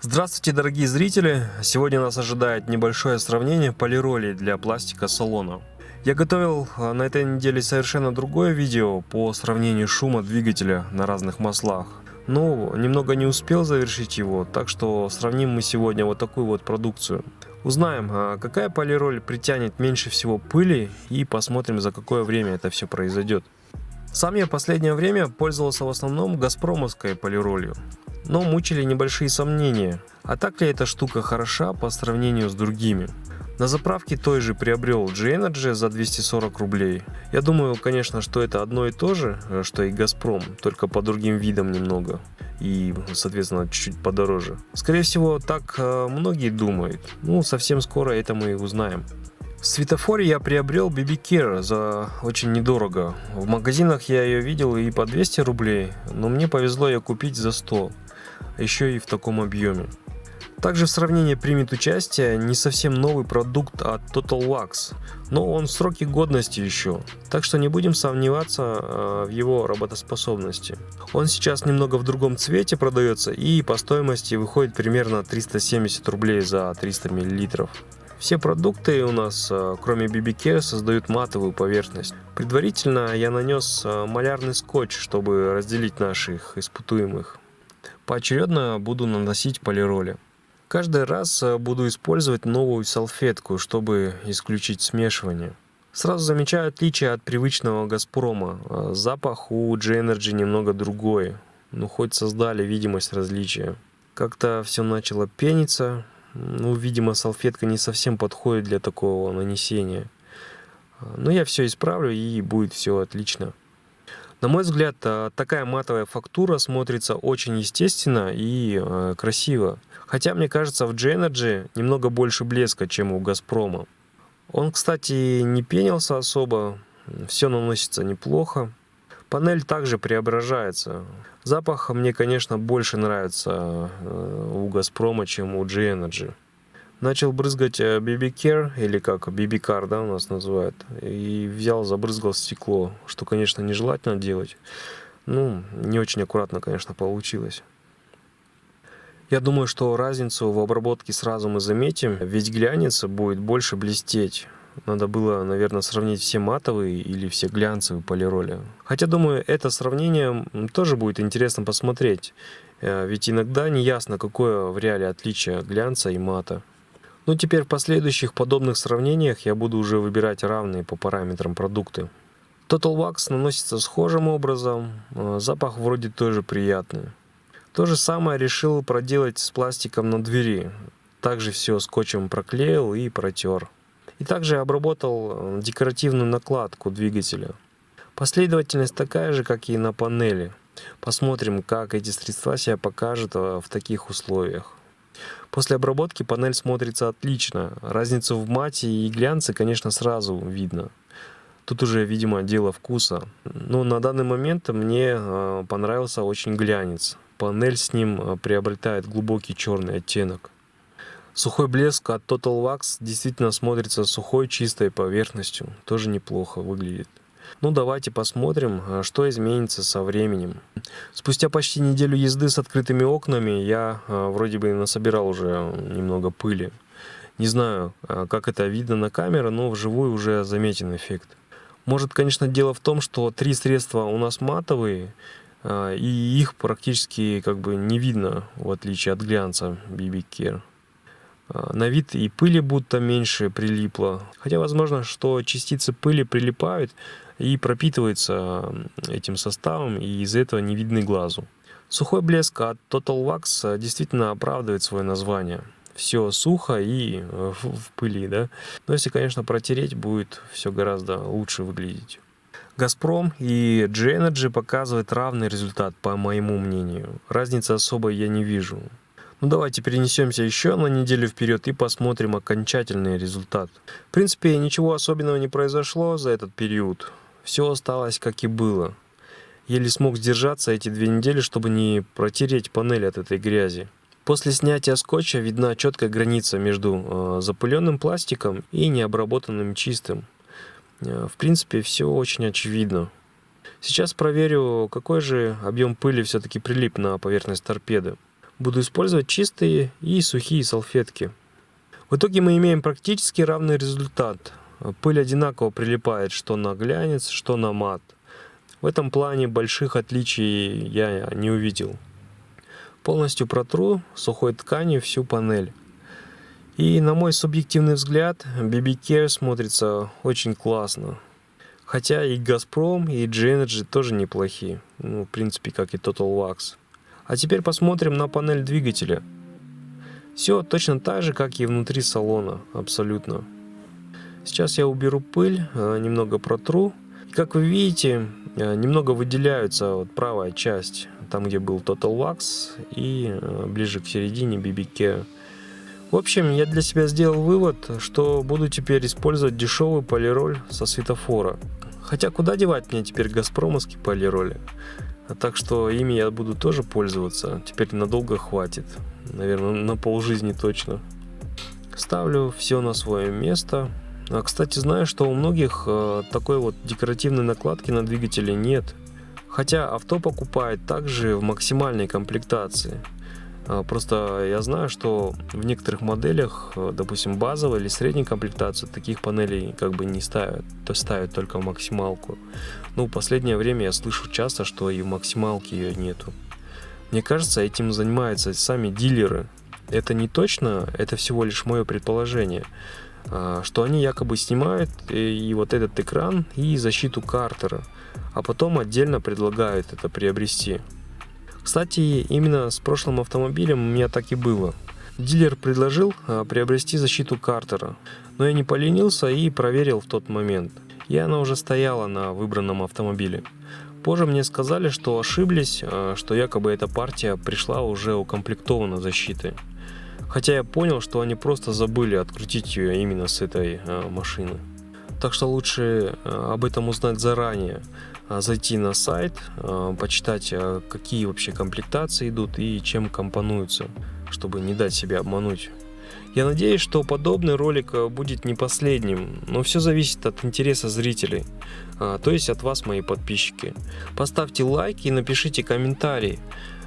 Здравствуйте, дорогие зрители! Сегодня нас ожидает небольшое сравнение полиролей для пластика салона. Я готовил на этой неделе совершенно другое видео по сравнению шума двигателя на разных маслах. Но немного не успел завершить его, так что сравним мы сегодня вот такую вот продукцию. Узнаем, какая полироль притянет меньше всего пыли, и посмотрим, за какое время это все произойдет. Сам я в последнее время пользовался в основном газпромовской полиролью, но мучили небольшие сомнения, а так ли эта штука хороша по сравнению с другими. На заправке той же приобрел G-Energy за 240 рублей. Я думаю, конечно, что это одно и то же, что и Газпром, только по другим видам немного. И, соответственно, чуть-чуть подороже. Скорее всего, так многие думают. Совсем скоро это мы и узнаем. В светофоре я приобрел BB Care за очень недорого. В магазинах я ее видел и по 200 рублей, но мне повезло ее купить за 100. Еще и в таком объеме. Также в сравнении примет участие не совсем новый продукт от Total Wax, но он в сроке годности еще, так что не будем сомневаться в его работоспособности. Он сейчас немного в другом цвете продается и по стоимости выходит примерно 370 рублей за 300 мл. Все продукты у нас, кроме BB Care, создают матовую поверхность. Предварительно я нанес малярный скотч, чтобы разделить наших испытуемых. Поочередно буду наносить полироли. Каждый раз буду использовать новую салфетку, чтобы исключить смешивание. Сразу замечаю отличие от привычного Газпрома. Запах у G-Energy немного другой, но хоть создали видимость различия. Как-то все начало пениться, видимо, салфетка не совсем подходит для такого нанесения. Но я все исправлю, и будет все отлично. На мой взгляд, такая матовая фактура смотрится очень естественно и красиво. Хотя, мне кажется, в G-Energy немного больше блеска, чем у Газпрома. Он, кстати, не пенился особо, все наносится неплохо. Панель также преображается. Запах мне, конечно, больше нравится у Газпрома, чем у G-Energy. Начал брызгать BB Care, или как BB Car, да, у нас называют, и забрызгал стекло, что, конечно, нежелательно делать. Не очень аккуратно, конечно, получилось. Я думаю, что разницу в обработке сразу мы заметим, ведь глянец будет больше блестеть. Надо было, наверное, сравнить все матовые или все глянцевые полироли. Хотя, думаю, это сравнение тоже будет интересно посмотреть, ведь иногда не ясно, какое в реале отличие глянца и мата. Теперь в последующих подобных сравнениях я буду уже выбирать равные по параметрам продукты. Total Wax наносится схожим образом, запах вроде тоже приятный. То же самое решил проделать с пластиком на двери. Также все скотчем проклеил и протер. И также обработал декоративную накладку двигателя. Последовательность такая же, как и на панели. Посмотрим, как эти средства себя покажут в таких условиях. После обработки панель смотрится отлично. Разницу в мате и глянце, конечно, сразу видно. Тут уже, видимо, дело вкуса. Но на данный момент мне понравился очень глянец. Панель с ним приобретает глубокий черный оттенок. Сухой блеск от Total Wax действительно смотрится сухой, чистой поверхностью. Тоже неплохо выглядит. Давайте посмотрим, что изменится со временем. Спустя почти неделю езды с открытыми окнами я вроде бы насобирал уже немного пыли. Не знаю, как это видно на камере, но вживую уже заметен эффект. Может, конечно, дело в том, что 3 средства у нас матовые, и их практически не видно, в отличие от глянца BB Care. На вид и пыли будто меньше прилипло. Хотя возможно, что частицы пыли прилипают и пропитываются этим составом, и из-за этого не видны глазу. Сухой блеск от Total Wax действительно оправдывает свое название. Все сухо и в пыли, да? Но если, конечно, протереть, будет все гораздо лучше выглядеть. Газпром и G-Energy показывают равный результат, по моему мнению. Разницы особой я не вижу. Давайте перенесемся еще на неделю вперед и посмотрим окончательный результат. В принципе, ничего особенного не произошло за этот период. Все осталось как и было. Еле смог сдержаться эти 2 недели, чтобы не протереть панель от этой грязи. После снятия скотча видна четкая граница между запыленным пластиком и необработанным чистым. В принципе, все очень очевидно. Сейчас проверю, какой же объем пыли все-таки прилип на поверхность торпеды. Буду использовать чистые и сухие салфетки. В итоге мы имеем практически равный результат. Пыль одинаково прилипает что на глянец, что на мат. В этом плане больших отличий я не увидел. Полностью протру сухой тканью всю панель. И на мой субъективный взгляд, BB Care смотрится очень классно. Хотя и Газпром, и G-Energy тоже неплохие. В принципе, как и Total Wax. А теперь посмотрим на панель двигателя. Все точно так же, как и внутри салона, абсолютно. Сейчас я уберу пыль, немного протру. И как вы видите, немного выделяется правая часть, там где был Total Wax, и ближе к середине BB Care. В общем, я для себя сделал вывод, что буду теперь использовать дешевый полироль со светофора. Хотя куда девать мне теперь газпромовские полироли? Так что ими я буду тоже пользоваться. Теперь надолго хватит. Наверное, на полжизни точно. Ставлю все на свое место. Кстати, знаю, что у многих такой вот декоративной накладки на двигателе нет. Хотя авто покупает также в максимальной комплектации. Просто я знаю, что в некоторых моделях, допустим, базовой или средней комплектации, таких панелей как бы не ставят, то ставят только в максималку. В последнее время я слышу часто, что и в максималке ее нету. Мне кажется, этим занимаются сами дилеры. Это не точно, это всего лишь мое предположение, что они якобы снимают и вот этот экран, и защиту картера, а потом отдельно предлагают это приобрести. Кстати, именно с прошлым автомобилем у меня так и было. Дилер предложил приобрести защиту картера, но я не поленился и проверил в тот момент. И она уже стояла на выбранном автомобиле. Позже мне сказали, что ошиблись, что якобы эта партия пришла уже укомплектована защитой. Хотя я понял, что они просто забыли открутить ее именно с этой машины. Так что лучше об этом узнать заранее. Зайти на сайт, почитать, какие вообще комплектации идут и чем компонуются, чтобы не дать себя обмануть. Я надеюсь, что подобный ролик будет не последним, но все зависит от интереса зрителей, то есть от вас, мои подписчики. Поставьте лайк и напишите комментарий,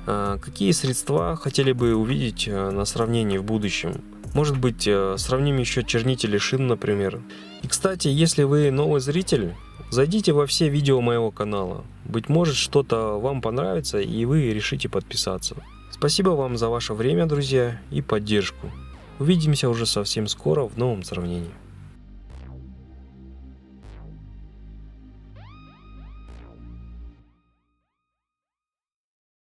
какие средства хотели бы увидеть на сравнении в будущем. Может быть, сравним еще чернители шин, например. И, кстати, если вы новый зритель, зайдите во все видео моего канала. Быть может, что-то вам понравится, и вы решите подписаться. Спасибо вам за ваше время, друзья, и поддержку. Увидимся уже совсем скоро в новом сравнении.